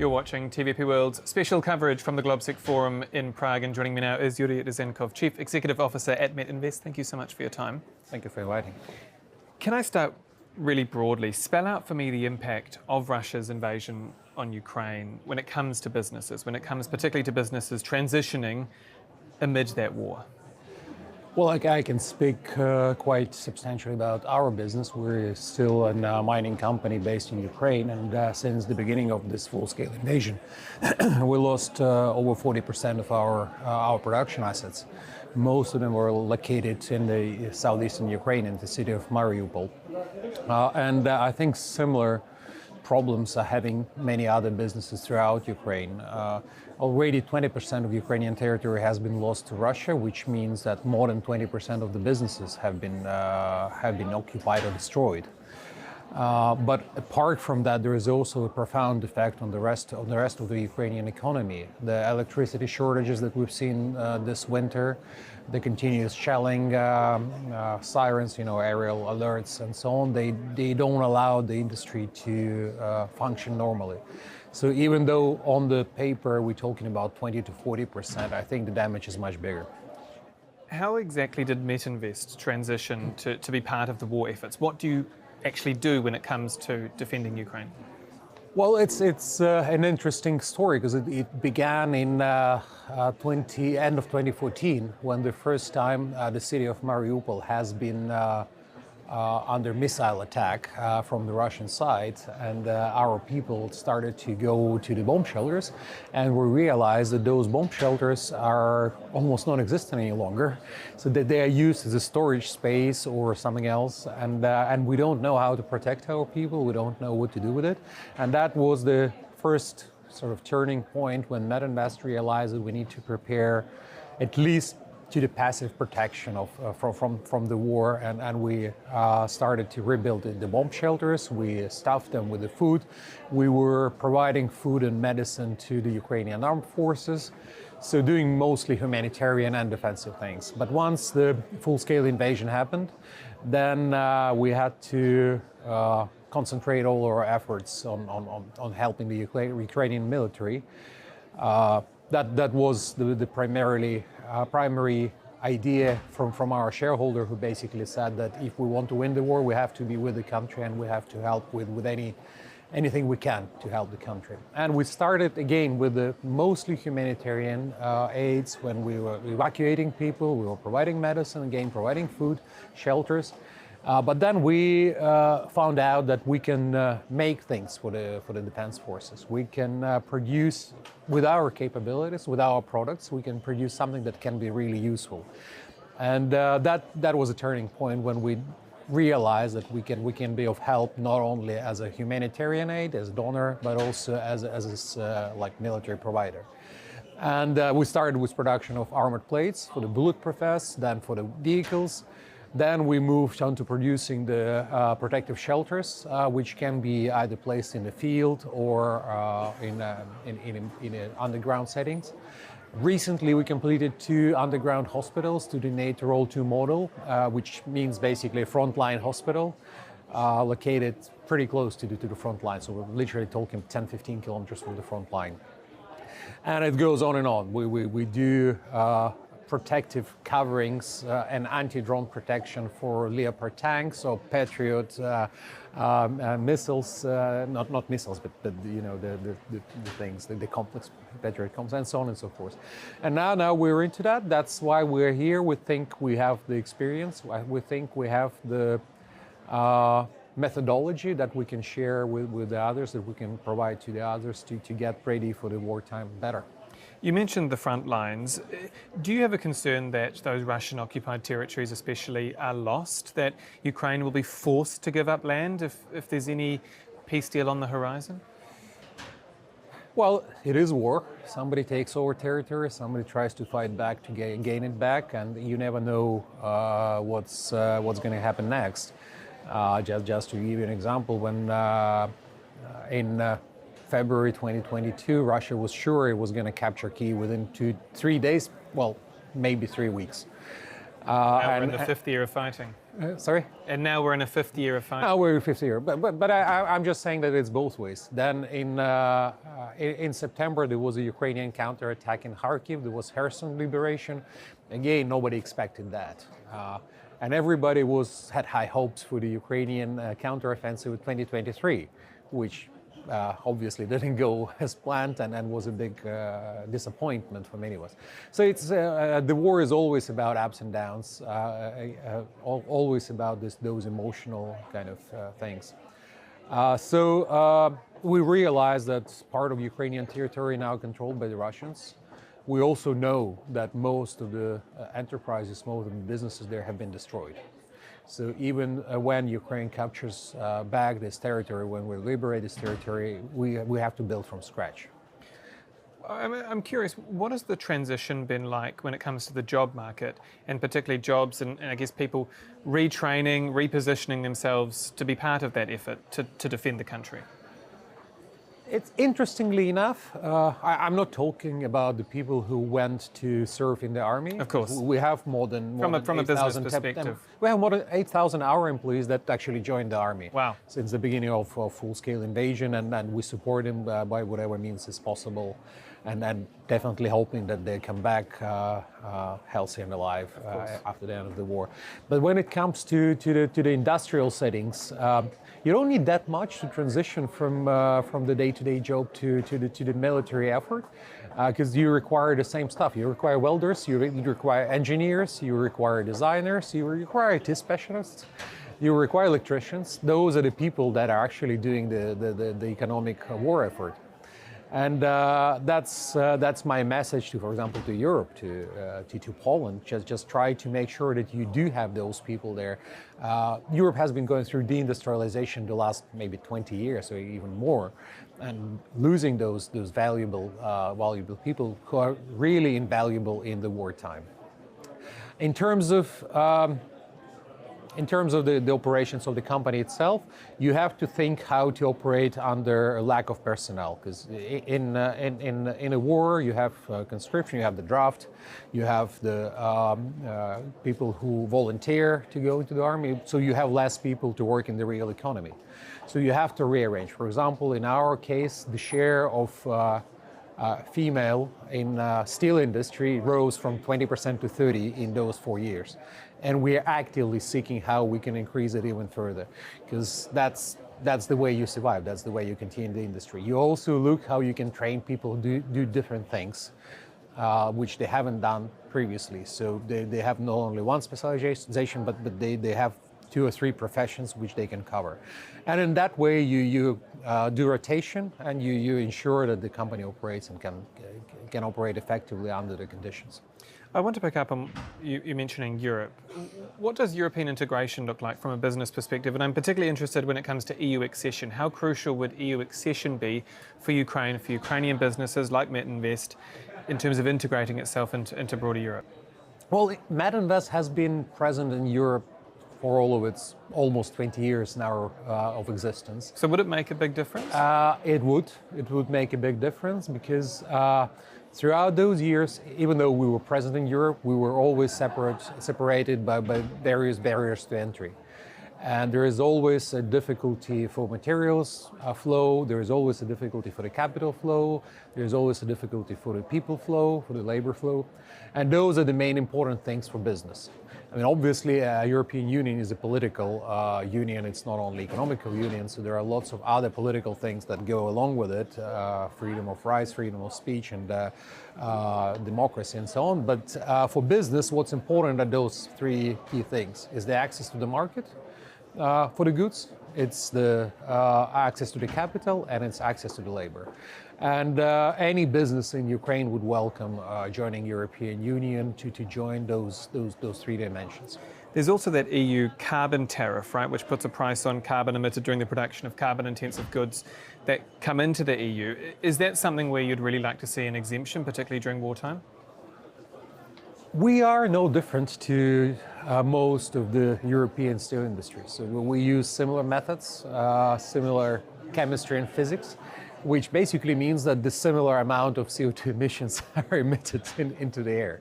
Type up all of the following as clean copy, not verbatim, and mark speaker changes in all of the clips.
Speaker 1: You're watching TVP World's special coverage from the GLOBSEC Forum in Prague, and joining me now is Yuriy Ryzhenkov, Chief Executive Officer at Metinvest. Thank you so much for your time.
Speaker 2: Thank you for inviting.
Speaker 1: Can I start really broadly? Spell out for me the impact of Russia's invasion on Ukraine when it comes to businesses, when it comes particularly to businesses transitioning amid that war.
Speaker 2: Well, I can speak quite substantially about our business. We're still a mining company based in Ukraine, and since the beginning of this full-scale invasion, we lost over 40% of our production assets. Most of them were located in the southeastern Ukraine, in the city of Mariupol. And I think similar problems are having many other businesses throughout Ukraine. Already 20% of Ukrainian territory has been lost to Russia, which means that more than 20% of the businesses have been occupied or destroyed. But apart from that, there is also a profound effect on the rest of the Ukrainian economy. The electricity shortages that we've seen this winter, the continuous shelling, sirens, aerial alerts, and so on, they don't allow the industry to function normally. So even though on the paper we're talking about 20 to 40%, I think the damage is much bigger.
Speaker 1: How exactly did Metinvest transition to be part of the war efforts? What do you actually do when it comes to defending Ukraine?
Speaker 2: Well, it's an interesting story because it began in end of 2014, when the first time the city of Mariupol has been under missile attack from the Russian side, and our people started to go to the bomb shelters, and we realized that those bomb shelters are almost non-existent any longer, so that they are used as a storage space or something else, and we don't know how to protect our people, we don't know what to do with it. And that was the first sort of turning point when Metinvest realized that we need to prepare at least to the passive protection from the war, and we started to rebuild the bomb shelters. We stuffed them with the food. We were providing food and medicine to the Ukrainian armed forces, so doing mostly humanitarian and defensive things. But once the full-scale invasion happened, then we had to concentrate all our efforts on helping the Ukrainian military. That was the primary idea from our shareholder, who basically said that if we want to win the war, we have to be with the country, and we have to help with anything we can to help the country. And we started again with the mostly humanitarian aids. When we were evacuating people, we were providing medicine, again providing food, shelters. But then we found out that we can make things for the defense forces. We can produce, with our capabilities, with our products, we can produce something that can be really useful. And that was a turning point when we realized that we can be of help not only as a humanitarian aid, as a donor, but also as like military provider. And we started with production of armored plates for the bulletproof vests, then for the vehicles. Then we moved on to producing the protective shelters, which can be either placed in the field or in underground settings. Recently, we completed 2 underground hospitals to the NATO Roll 2 model, which means basically a frontline hospital located pretty close to the front line. So we're literally talking 10-15 kilometers from the front line. And it goes on and on. We do protective coverings and anti-drone protection for Leopard tanks or Patriot missiles, not missiles, but the things, the complex Patriot comms, and so on and so forth. And now we're into that. That's why we're here. We think we have the experience. We think we have the methodology that we can share with the others, that we can provide to the others to get ready for the wartime better.
Speaker 1: You mentioned the front lines. Do you have a concern that those Russian-occupied territories especially are lost, that Ukraine will be forced to give up land if there's any peace deal on the horizon?
Speaker 2: Well, it is war. Somebody takes over territory, somebody tries to fight back to gain it back, and you never know what's going to happen next. Just to give you an example, when in February 2022, Russia was sure it was going to capture Kyiv within 2-3 days, well, maybe 3 weeks.
Speaker 1: Now we're in the fifth year of fighting.
Speaker 2: Sorry?
Speaker 1: And now we're in a fifth year of fighting.
Speaker 2: Oh, we're in fifth year, but I'm just saying that it's both ways. Then in September there was a Ukrainian counterattack in Kharkiv. There was Kherson liberation. Again, nobody expected that, and everybody had high hopes for the Ukrainian counteroffensive in 2023, which obviously didn't go as planned and was a big disappointment for many of us. So it's the war is always about ups and downs, always about those emotional kind of things. So we realize that part of Ukrainian territory now controlled by the Russians. We also know that most of the enterprises, most of the businesses there have been destroyed. So even when Ukraine captures back this territory, when we liberate this territory, we have to build from scratch.
Speaker 1: I'm curious, what has the transition been like when it comes to the job market, and particularly jobs and I guess people retraining, repositioning themselves to be part of that effort to defend the country?
Speaker 2: It's interestingly enough, I'm not talking about the people who went to serve in the army.
Speaker 1: Of course.
Speaker 2: We have more than
Speaker 1: from a business perspective.
Speaker 2: We have more than 8,000 our employees that actually joined the army.
Speaker 1: Wow.
Speaker 2: Since the beginning of full-scale invasion, and we support them by whatever means is possible, and definitely hoping that they come back healthy and alive after the end of the war. But when it comes to the industrial settings, you don't need that much to transition from the day-to-day job to the military effort, because you require the same stuff. You require welders, you require engineers, you require designers, you require IT specialists, you require electricians. Those are the people that are actually doing the economic war effort. And that's my message to, for example, to Europe, to Poland. Just try to make sure that you do have those people there. Europe has been going through deindustrialization the last maybe 20 years or even more, and losing those valuable people who are really invaluable in the wartime. In terms of the operations of the company itself, you have to think how to operate under a lack of personnel. Because in a war, you have conscription, you have the draft, you have the people who volunteer to go into the army. So you have less people to work in the real economy. So you have to rearrange. For example, in our case, the share of female in steel industry rose from 20% to 30% in those 4 years. And we are actively seeking how we can increase it even further, because that's the way you survive, that's the way you continue the industry. You also look how you can train people to do different things, which they haven't done previously. So they have not only one specialization, but they have 2 or 3 professions which they can cover. And in that way, you do rotation, and you ensure that the company operates and can operate effectively under the conditions.
Speaker 1: I want to pick up on you mentioning Europe. What does European integration look like from a business perspective? And I'm particularly interested when it comes to EU accession. How crucial would EU accession be for Ukraine, for Ukrainian businesses like Metinvest, in terms of integrating itself into broader Europe?
Speaker 2: Well, Metinvest has been present in Europe for all of its almost 20 years now of existence.
Speaker 1: So would it make a big difference?
Speaker 2: It would make a big difference, because throughout those years, even though we were present in Europe, we were always separated by various barriers to entry. And there is always a difficulty for materials flow, there is always a difficulty for the capital flow, there is always a difficulty for the people flow, for the labor flow. And those are the main important things for business. I mean, obviously, European Union is a political union. It's not only economical union, so there are lots of other political things that go along with it, freedom of rights, freedom of speech, and democracy, and so on. But for business, what's important are those 3 key things: is the access to the market for the goods, it's the access to the capital, and it's access to the labor. And any business in Ukraine would welcome joining European Union to join those 3 dimensions.
Speaker 1: There's also that EU carbon tariff, right, which puts a price on carbon emitted during the production of carbon-intensive goods that come into the EU. Is that something where you'd really like to see an exemption, particularly during wartime?
Speaker 2: We are no different to most of the European steel industry. So we use similar methods, similar chemistry and physics, which basically means that the similar amount of CO2 emissions are emitted into the air.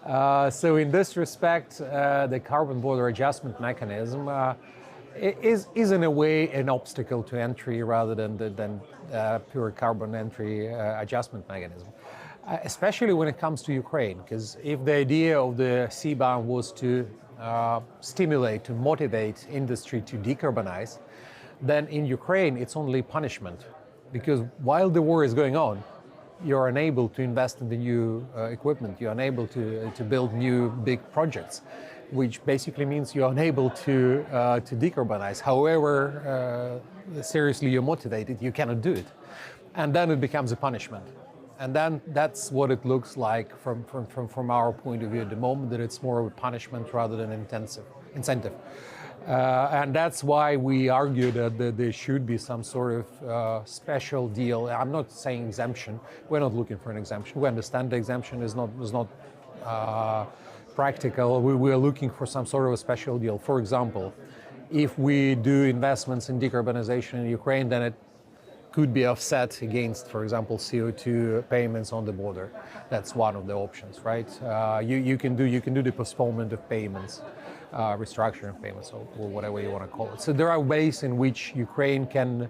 Speaker 2: So in this respect, the carbon border adjustment mechanism is in a way an obstacle to entry rather than pure carbon entry adjustment mechanism. Especially when it comes to Ukraine, because if the idea of the CBAM was to stimulate, to motivate industry to decarbonize, then in Ukraine it's only punishment. Because while the war is going on, you're unable to invest in the new equipment, you're unable to build new big projects, which basically means you're unable to decarbonize. However seriously you're motivated, you cannot do it. And then it becomes a punishment. And then that's what it looks like from our point of view at the moment, that it's more of a punishment rather than incentive. And that's why we argue that there should be some sort of special deal. I'm not saying exemption. We're not looking for an exemption. We understand the exemption is not practical. We are looking for some sort of a special deal. For example, if we do investments in decarbonization in Ukraine, then it could be offset against, for example, CO2 payments on the border. That's one of the options, right? You can do the postponement of payments, restructuring payments, or whatever you want to call it. So there are ways in which Ukraine can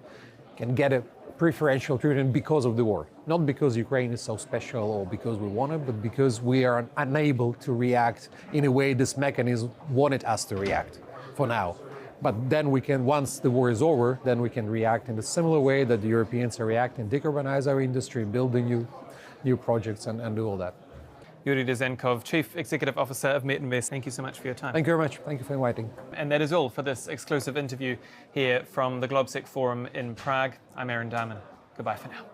Speaker 2: get a preferential treatment because of the war, not because Ukraine is so special or because we want it, but because we are unable to react in a way this mechanism wanted us to react for now. But then we can, once the war is over, then we can react in a similar way that the Europeans are reacting, decarbonize our industry, build new projects and do all that.
Speaker 1: Yuriy Ryzhenkov, Chief Executive Officer of Metinvest, thank you so much for your time.
Speaker 2: Thank you very much. Thank you for inviting.
Speaker 1: And that is all for this exclusive interview here from the GLOBSEC Forum in Prague. I'm Dahmen. Goodbye for now.